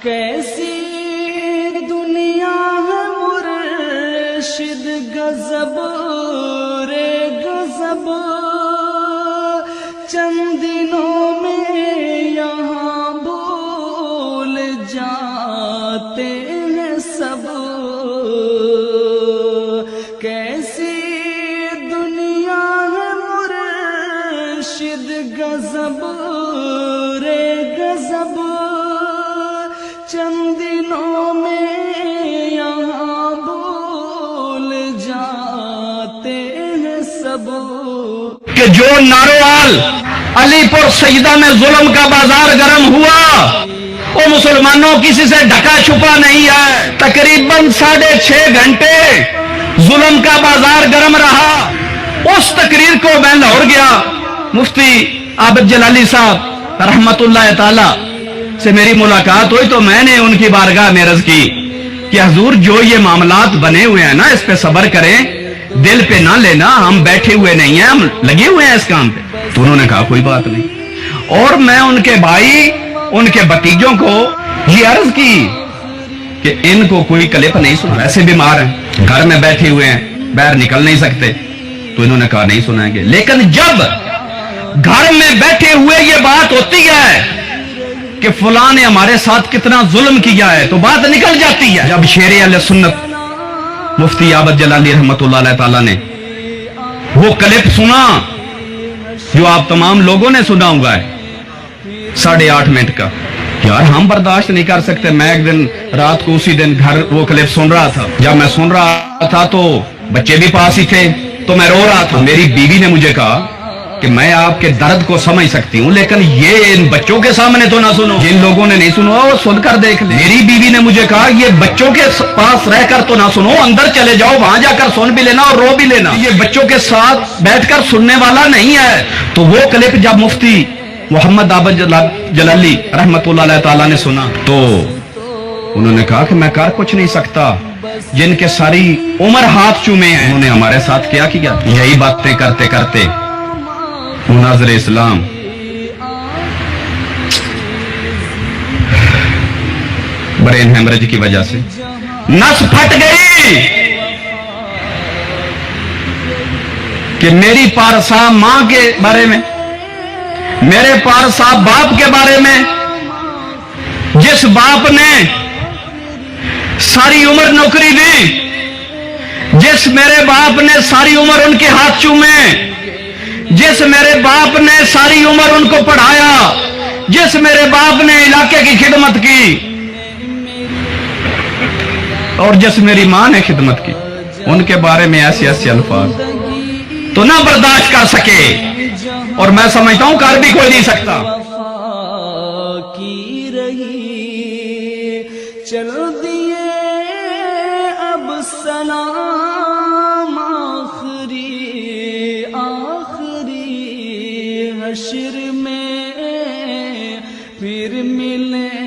کیسی دنیا ہے مرشد غضب رے غضب، چند دنوں میں یہاں بھول جاتے ہیں سب۔ کیسی دنیا ہے مرشد غضب رے غضب، چند دنوں میں یہاں بھول جاتے ہیں سب۔ کہ جو ناروال علی پور سجدہ میں ظلم کا بازار گرم ہوا، وہ مسلمانوں کسی سے ڈھکا چھپا نہیں ہے۔ تقریباً 6.5 گھنٹے ظلم کا بازار گرم رہا۔ اس تقریر کو میں لاہور گیا، مفتی عابد جلالی صاحب رحمت اللہ تعالی سے میری ملاقات ہوئی تو میں نے ان کی بارگاہ میں عرض کی کہ حضور جو یہ معاملات بنے ہوئے ہیں نا، اس پہ صبر کریں، دل پہ نہ لینا، ہم بیٹھے ہوئے نہیں ہیں، ہم لگے ہوئے ہیں اس کام پہ۔ تو انہوں نے کہا کوئی بات نہیں، اور میں ان کے بھائی، ان کے بھتیجوں کو یہ عرض کی کہ ان کو کوئی کلپ نہیں سنا، ایسے بیمار ہیں، گھر میں بیٹھے ہوئے ہیں، باہر نکل نہیں سکتے۔ تو انہوں نے کہا نہیں سنائیں گے، لیکن جب گھر میں بیٹھے ہوئے یہ بات ہوتی ہے کہ فلاں نے ہمارے ساتھ کتنا ظلم کیا ہے تو بات نکل جاتی ہے۔ جب شیر اہل سنت مفتی عابد جلالی رحمت اللہ علیہ تعالیٰ نے وہ کلپ سنا جو آپ تمام لوگوں نے سنا ہوا ہے 8.5 منٹ کا، یار ہم برداشت نہیں کر سکتے۔ میں ایک دن رات کو اسی دن گھر وہ کلپ سن رہا تھا، جب میں سن رہا تھا تو بچے بھی پاس ہی تھے تو میں رو رہا تھا۔ میری بیوی نے مجھے کہا کہ میں آپ کے درد کو سمجھ سکتی ہوں، لیکن یہ ان بچوں کے سامنے تو نہ سنو، جن لوگوں نے نہیں سنا وہ سن کر دیکھ لیں۔ میری بیوی نے مجھے کہا یہ بچوں کے پاس رہ کر تو نہ سنو، اندر چلے جاؤ، وہاں جا کر سن بھی لینا اور رو بھی لینا، یہ بچوں کے ساتھ بیٹھ کر سننے والا نہیں ہے۔ تو وہ کلپ جب مفتی محمد عابد جلالی رحمت اللہ علیہ تعالیٰ نے سنا تو انہوں نے کہا کہ میں کر کچھ نہیں سکتا، جن کے ساری عمر ہاتھ چومے ہیں انہوں نے ہمارے ساتھ کیا کیا۔ یہی باتیں کرتے کرتے مناظر اسلام برین ہیمرج کی وجہ سے نس پھٹ گئی کہ میری پارسا ماں کے بارے میں، میرے پارسا باپ کے بارے میں، جس باپ نے ساری عمر نوکری دی، جس میرے باپ نے ساری عمر ان کے ہاتھ چومے، جس میرے باپ نے ساری عمر ان کو پڑھایا، جس میرے باپ نے علاقے کی خدمت کی، اور جس میری ماں نے خدمت کی، ان کے بارے میں ایسے ایسے الفاظ تو نہ برداشت کر سکے، اور میں سمجھتا ہوں کر بھی کوئی نہیں سکتا۔ کی رہی چل دیے اب سلام، آخری حشر میں پھر ملے